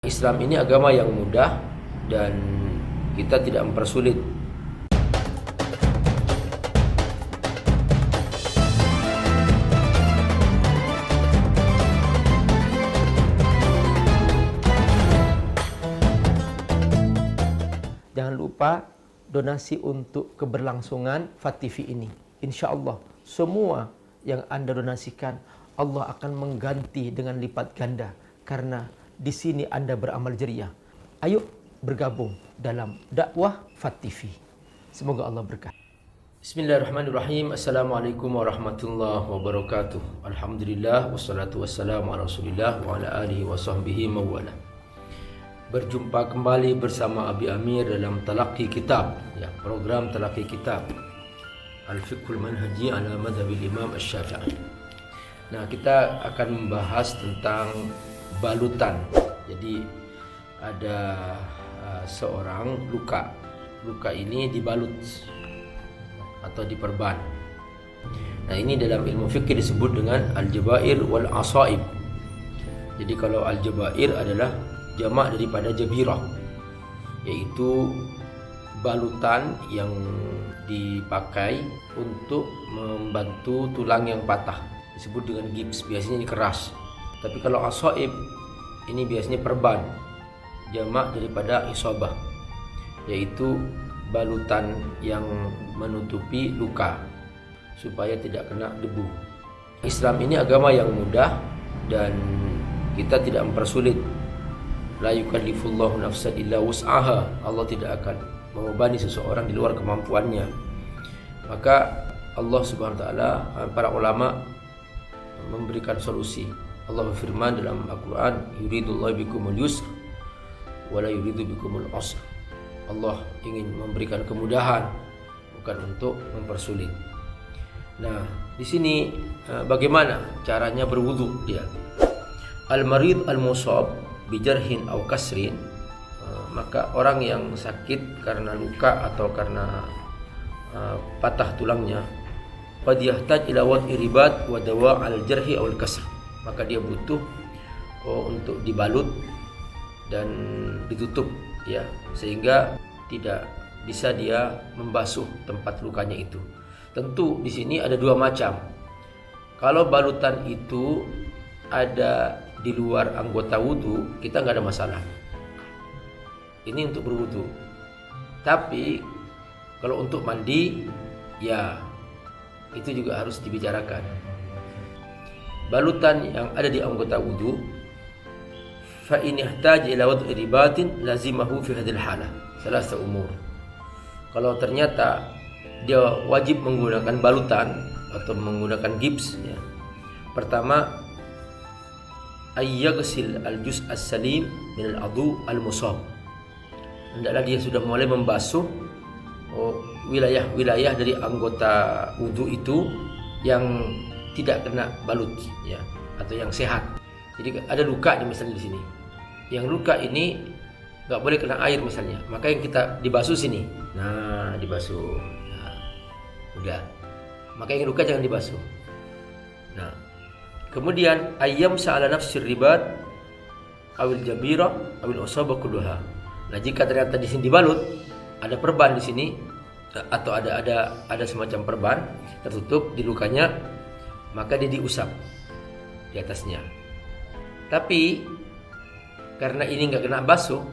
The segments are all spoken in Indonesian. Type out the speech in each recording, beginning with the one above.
Islam ini agama yang mudah dan kita tidak mempersulit. Jangan lupa donasi untuk keberlangsungan FAT-TV ini. Insya Allah semua yang Anda donasikan Allah akan mengganti dengan lipat ganda, karena di sini Anda beramal jariah. Ayo bergabung dalam dakwah FAT-TV. Semoga Allah berkati. Bismillahirrahmanirrahim. Assalamualaikum warahmatullahi wabarakatuh. Alhamdulillah wassalatu wassalamu ala Rasulillah wa ala alihi wa sahbihi mawala. Berjumpa kembali bersama Abi Amir dalam Talaqi Kitab, program Talaqi Kitab Al-Fiqhul Manhaji ala Madhabil Imam Asy-Syafi'i. Nah, kita akan membahas tentang balutan. Jadi ada seorang luka ini dibalut atau diperban. Nah, ini dalam ilmu fikih disebut dengan al-jabair wal asaib. Jadi kalau al-jabair adalah jamak daripada jabirah, yaitu balutan yang dipakai untuk membantu tulang yang patah, disebut dengan gips, biasanya ini keras. Tapi kalau asaib ini biasanya perban, jamak daripada isabah, yaitu balutan yang menutupi luka supaya tidak kena debu. Islam ini agama yang mudah dan kita tidak mempersulit. La yukallifullahu nafsan illa wus'aha. Allah tidak akan membebani seseorang di luar kemampuannya. Maka Allah Subhanahu wa taala, para ulama memberikan solusi. Allah berfirman dalam Al-Qur'an, yuridullahu bikumul yusr wa la yuridu bikumul usr. Allah ingin memberikan kemudahan, bukan untuk mempersulit. Nah, di sini bagaimana caranya berwudu dia? Al-marid al-musab bijarhin aw kasrin, maka orang yang sakit karena luka atau karena patah tulangnya, qad yahtaj ila wad'i ribat wa dawa' al-jarhi aw al-kasr, maka dia butuh untuk dibalut dan ditutup, ya, sehingga tidak bisa dia membasuh tempat lukanya itu. Tentu di sini ada dua macam. Kalau balutan itu ada di luar anggota wudu, kita nggak ada masalah. Ini untuk berwudu. Tapi kalau untuk mandi, ya itu juga harus dibicarakan. Balutan yang ada di anggota wudu, fa in ihtaj ila wad'i ribatin lazimahu fi hadhil halah salasa umur. Kalau ternyata dia wajib menggunakan balutan atau menggunakan gips, ya. Pertama, ayyaghsil al-juz' as-salim min al-'adhu al-musab. Hendaklah dia sudah mulai membasuh wilayah-wilayah dari anggota wudu itu yang tidak kena balut, ya, atau yang sehat. Jadi ada luka nih misalnya di sini. Yang luka ini nggak boleh kena air misalnya, maka yang kita dibasuh sini. Nah, dibasuh. Nah, udah. Maka yang luka jangan dibasuh. Nah, kemudian ayyam sa'ala nafsir ribat awil jabira awil usaba kulluha. Nah, jika ternyata di sini dibalut, ada perban di sini atau ada semacam perban tertutup di lukanya, maka dia diusap di atasnya. Tapi karena ini enggak kena basuh,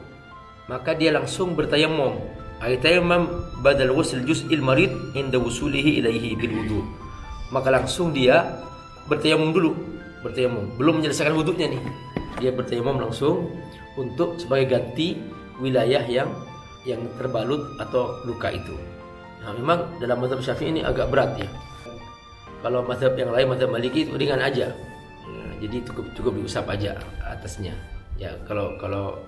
maka dia langsung bertayammum. Ayatayammum badal ghusl juz'il marid inda wusulihi ilaihi bil wudu. Maka langsung dia bertayamum dulu, belum menyelesaikan wudunya nih. Dia bertayamum langsung untuk sebagai ganti wilayah yang terbalut atau luka itu. Nah, memang dalam mazhab Syafi'i ini agak berat, ya. Kalau mazhab yang lain, mazhab Maliki itu ringan aja. Nah, jadi cukup diusap aja atasnya. Ya, kalau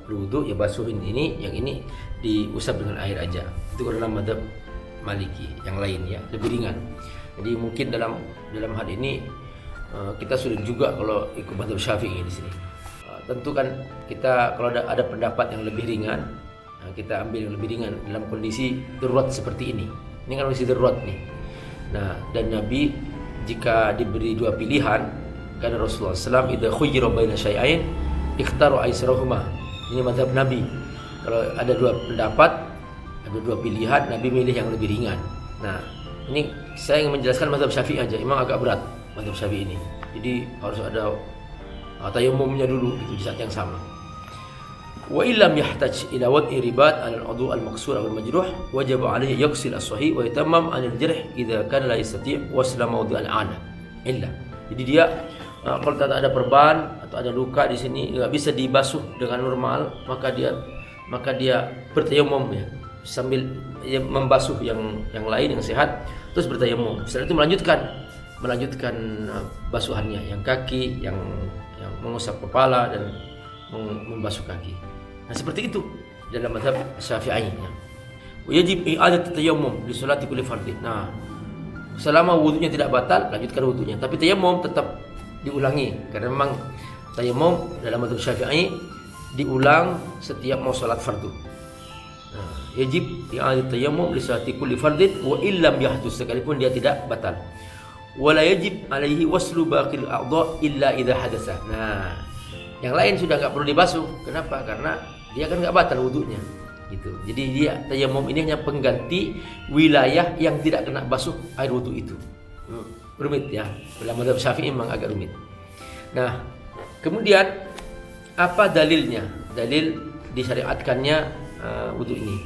berwudu ya basuhin ini, yang ini diusap dengan air aja. Itu dalam mazhab Maliki. Yang lain ya lebih ringan. Jadi mungkin dalam hal ini kita sulit juga kalau ikut mazhab Syafi'i di sini. Tentu kan kita kalau ada pendapat yang lebih ringan, kita ambil yang lebih ringan dalam kondisi darurat seperti ini. Ini kan kondisi darurat nih. Nah, dan Nabi jika diberi dua pilihan, karena Rasulullah SAW idza khuyyira baina syai'ain ikhtaru aisrahuma Ini mazhab Nabi. Kalau ada dua pendapat, ada dua pilihan, Nabi milih yang lebih ringan. Nah, ini saya ingin menjelaskan mazhab Syafi'i aja. Memang agak berat mazhab Syafi'i ini. Jadi harus ada tayammumnya dulu itu di saat yang sama. Wa illam yahtaj ila wad'i ribat 'ala al-'udhu al-maksur aw al-majruh wajib 'alayhi yaghsil as-sahih wa yatammam 'an al-jarh idza kana la yastati' wasla mawdi' al-'ana. Illa. Jadi dia kalau tak ada perban atau ada luka di sini enggak bisa dibasuh dengan normal, maka dia bertayammum ya, sambil membasuh yang lain yang sehat, terus bertayammum. Setelah itu melanjutkan basuhannya, yang kaki, yang mengusap kepala dan membasuh kaki. Nah, seperti itu dalam mazhab Syafi'i. Wajib i'adat tayammum di salati kulli fardhin. Nah, selama wudunya tidak batal, lanjutkan wudunya. Tapi tayammum tetap diulangi karena memang tayammum dalam mazhab Syafi'i diulang setiap mau salat fardu. Nah, wajib i'adat tayammum li salati kulli fardhin wa illam yahdus, sekalipun dia tidak batal. Wala yajib alaihi waslu baqil a'dha illa idza hadatsa. Nah, yang lain sudah enggak perlu dibasuh. Kenapa? Karena dia kan enggak batal wudunya. Gitu. Jadi dia tayammum ini hanya pengganti wilayah yang tidak kena basuh air wudu itu. Rumit ya. Dalam mazhab Syafi'i memang agak rumit. Nah, kemudian apa dalilnya? Dalil disyariatkannya wudu ini.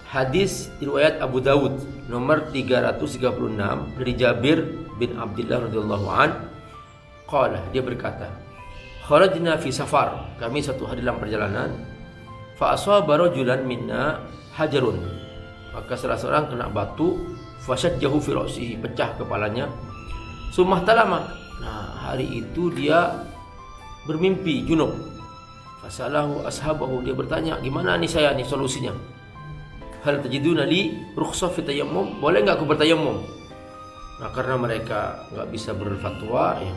Hadis riwayat Abu Dawud nomor 336 dari Jabir bin Abdullah radhiyallahu an, qala, dia berkata, kharajna fi safar, kami satu hari dalam perjalanan, fa asaba rajulan minna hajarun, maka salah seorang kena batu, fasyajjahu fi ra'sihi, pecah kepalanya, summa talama. Nah, hari itu dia bermimpi junub. Fasalahu ashabahu, dia bertanya, gimana nih saya nih solusinya? Hal tajiduna li rukhsah fi tayammum, boleh enggak aku bertayammum? Nah, karena mereka enggak bisa berfatwa ya,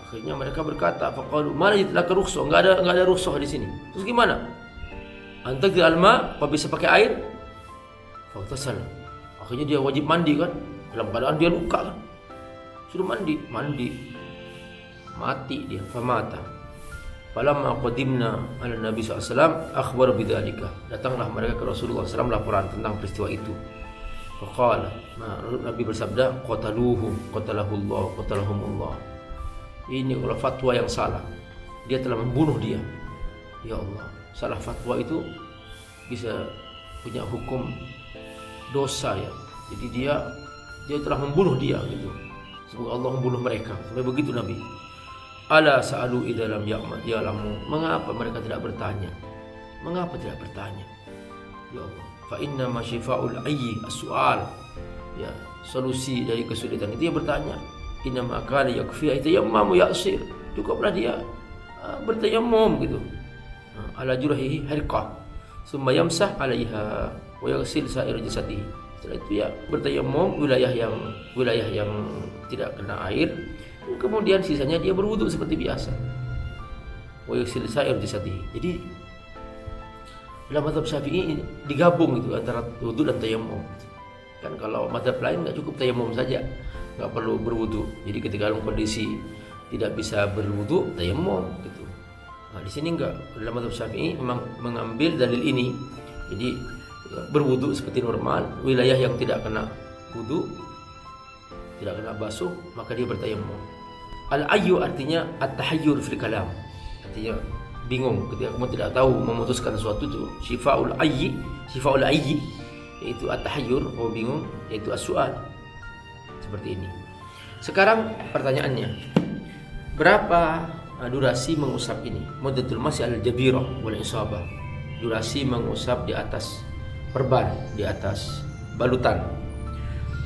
akhirnya mereka berkata, faqalu ma laka rukhsah, enggak ada rukhsah di sini. Terus gimana? Antak alma, apa bisa pakai air? Faghtasal. Akhirnya dia wajib mandi kan, dalam keadaan dia luka kan. Suruh mandi, mati dia, famata. Falamma qadimna ala Nabi SAW akhbar bidzalika, datanglah mereka ke Rasulullah SAW laporan tentang peristiwa itu. Faqala, nah, Nabi bersabda, qatalahumullah. Ini kalau fatwa yang salah, dia telah membunuh dia. Ya Allah, salah fatwa itu bisa punya hukum dosa ya. Jadi dia telah membunuh dia gitu. Semoga Allah membunuh mereka. Sampai begitu Nabi. Ala sa'alu idza lam ya'lamu. Mengapa mereka tidak bertanya? Mengapa tidak bertanya? Ya Allah, fa inna ma syifa'ul ayyi as-su'al. Ya, solusi dari kesulitan itu ya bertanya. Inna ma kana yakfi aytayammamu ya'sir. Cukuplah dia bertayammum gitu. Ala jurhihi harqah. Summa yamsah 'alaiha wa yaghsil sa'ir jasadihi. Setelah itu ya bertayammum wilayah yang tidak kena air. Kemudian sisanya dia berwudu seperti biasa. Wa yaghsil sa'ir jasadihi. Jadi dalam mazhab Syafi'i digabung itu antara wudu dan tayammum. Kan kalau mazhab lain enggak cukup tayammum saja, enggak perlu berwudu. Jadi ketika dalam kondisi tidak bisa berwudu, tayammum gitu. Nah, di sini enggak. Dalam mazhab Syafi'i memang mengambil dalil ini. Jadi berwudu seperti normal, wilayah yang tidak kena wudu, tidak kena basuh, maka dia bertayammum. Al-ayyu artinya at-tahayyur fil kalam. Artinya bingung ketika kamu tidak tahu memutuskan sesuatu itu. Syifa'ul ayyi yaitu at-tahayyur, oh bingung, yaitu as-su'al. Seperti ini. Sekarang pertanyaannya, berapa durasi mengusap ini? Muddatul masih al-jabirah wal isabah. Durasi mengusap di atas perban, di atas balutan.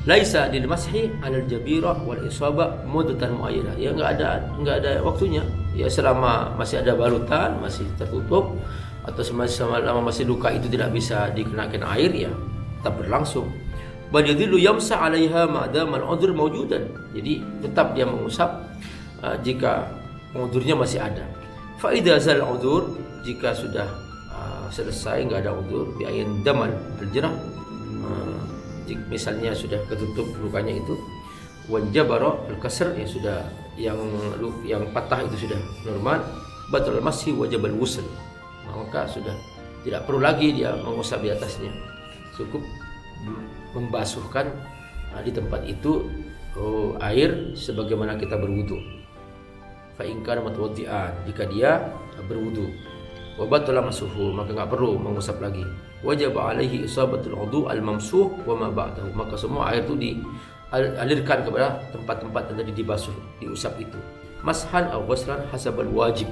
Laisa lil mashi 'alal jabirah wal isabah muddatan muayyanah. Ya enggak ada waktunya. Ya selama masih ada balutan, masih tertutup, atau selama masih luka itu tidak bisa dikenakan air, ya tetap berlangsung. Bal yadillu yamsa 'alaiha ma dama al-'udhr mawjudan. Jadi tetap dia mengusap jika udhurnya masih ada. Fa idza zal 'udhr, jika sudah selesai enggak ada udhur, bi ayin damal al-jarh, misalnya sudah ketutup lukanya itu, wanjabara al-kasr, ya sudah yang patah itu sudah normal, batal masih wajib al-ghusl, maka sudah tidak perlu lagi dia mengusap di atasnya, cukup membasuhkan di tempat itu air sebagaimana kita berwudu. Fa in kana mutawaddi'an, jika dia berwudu, wa batala masuhu, maka enggak perlu mengusap lagi. Wajib alaihi isabatul wudu al-mamsuh wa ma ba'dahu, maka semua air itu dialirkan kepada tempat-tempat yang tadi dibasuh, diusap itu. Mashan aw ghuslan hasabal wajib,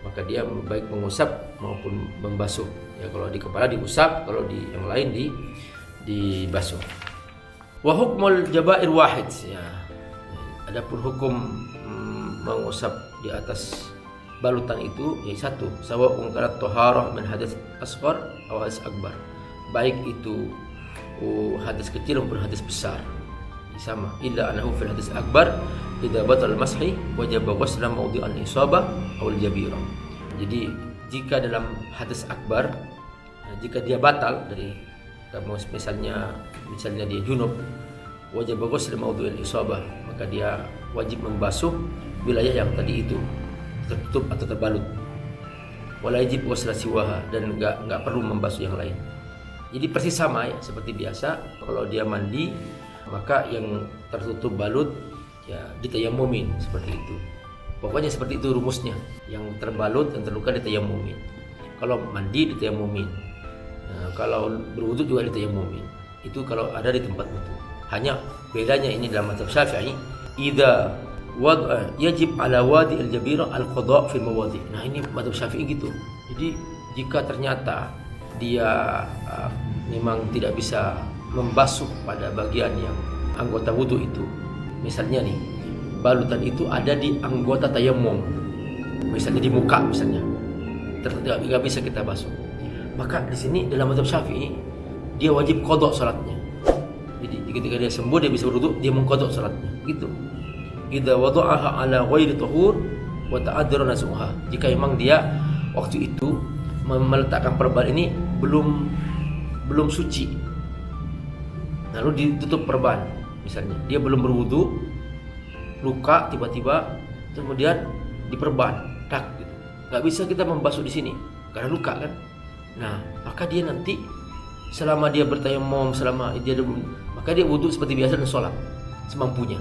maka dia baik mengusap maupun membasuh. Ya, kalau di kepala diusap, kalau di yang lain dibasuh. Wa hukmul jabair wahid, ya. Adapun hukum mengusap di atas balutan itu yaitu satu, sawa'un kanat taharah min hadas asghar aw hadas akbar, baik itu hadas kecil maupun hadas besar sama. Illa annahu fil hadas akbar idza batal mashi wajib ghusl mawdi' al-isabah aw al-jabirah. Jadi jika dalam hadas akbar, jika dia batal dari misalnya dia junub, wajib ghusl mawdi' al-isabah, maka dia wajib membasuh wilayah yang tadi itu tertutup atau terbalut. Wala wajib ghusl siwaha, dan enggak perlu membasuh yang lain. Jadi persis sama ya, seperti biasa kalau dia mandi, maka yang tertutup balut ya ditayammumin seperti itu. Pokoknya seperti itu rumusnya. Yang terbalut dan terluka ditayammumin. Kalau mandi ditayammumin. Nah, kalau berwudu juga ditayammumin. Itu kalau ada di tempat wudu. Hanya bedanya ini dalam mazhab Syafi'i, idza yajib ala wadi al-jabira al-qada' fi mawadi'. Nah, ini mazhab Syafi'i gitu. Jadi jika ternyata dia memang tidak bisa membasuh pada bagian yang anggota wudu itu, misalnya nih balutan itu ada di anggota tayammum, misalnya di muka misalnya, tidak bisa kita basuh, maka di sini dalam mazhab Syafi'i dia wajib qada salatnya. Jadi ketika dia sembuh dia bisa berwudu, dia mengqada salatnya gitu. Idza wada'aha ala ghairi tahur wa ta'addara nasuha, jika memang dia waktu itu meletakkan perban ini belum suci, lalu ditutup perban, misalnya dia belum berwudu, luka tiba-tiba kemudian diperban, tak gitu. Nggak bisa kita membasuh di sini karena luka kan. Nah, maka dia nanti selama dia bertayammum, maka dia wudu seperti biasa dan sholat semampunya.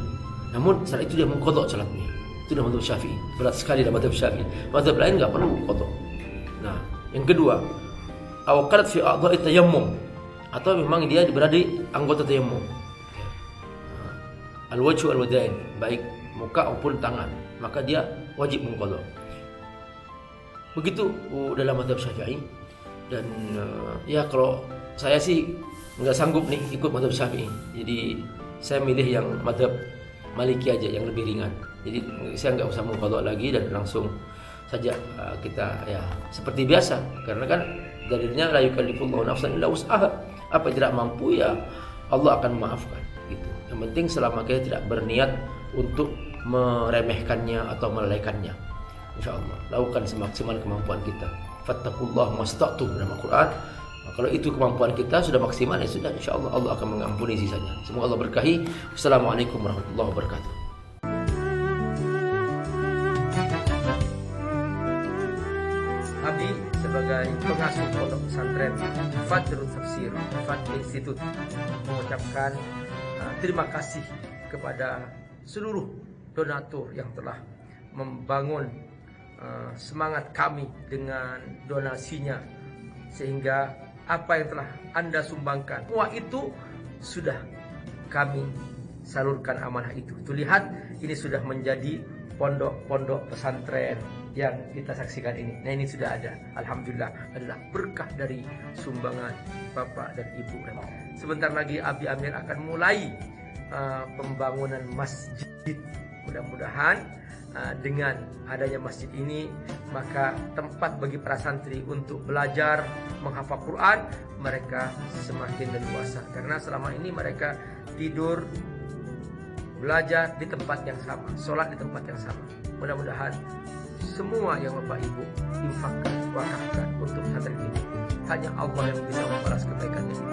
Namun saat itu dia mengqadha salatnya. Itu dalam mazhab Syafi'i. Berat sekali dalam mazhab Syafi'i. Mazhab lain nggak perlu qadha. Nah, yang kedua, awqarat fi a'dha'i tayammum, atau memang dia berada di anggota tayammum. Al-wajhu al-wadain, baik muka maupun tangan, maka dia wajib mengqadha. Begitu dalam mazhab Syafi'i. Dan ya kalau saya sih nggak sanggup nih ikut mazhab Syafi'i. Jadi saya milih yang mazhab Maliki aja yang lebih ringan. Jadi saya nggak usah mengqadha lagi dan langsung saja kita ya seperti biasa, karena kan dalilnya la yukallifullahu nafsan illa wus'aha. Apa yang tidak mampu ya Allah akan memaafkan gitu. Yang penting selama kita tidak berniat untuk meremehkannya atau melalaikannya, insyaallah lakukan semaksimal kemampuan kita. Fattaqullaha mastata'tum dalam Al-Qur'an. Kalau itu kemampuan kita sudah maksimal, ya sudah, insyaallah Allah akan mengampuni sisanya. Semoga Allah berkahi. Wassalamualaikum warahmatullahi wabarakatuh. Abdi sebagai pengasuh pondok pesantren Fadlul Tafsir Fadl Institute mengucapkan terima kasih kepada seluruh donatur yang telah membangun semangat kami dengan donasinya, sehingga apa yang telah Anda sumbangkan, semua itu sudah kami salurkan amanah itu. Tuh lihat, ini sudah menjadi pondok-pondok pesantren yang kita saksikan ini. Nah, ini sudah ada. Alhamdulillah, adalah berkah dari sumbangan Bapak dan Ibu. Sebentar lagi Abi Amir akan mulai pembangunan masjid. Mudah-mudahan dengan adanya masjid ini, maka tempat bagi para santri untuk belajar menghafal Quran mereka semakin leluasa, karena selama ini mereka tidur, belajar di tempat yang sama, sholat di tempat yang sama. Mudah-mudahan semua yang Bapak Ibu infakkan, wakafkan untuk pesantren ini, hanya Allah yang bisa membalas kebaikan ini.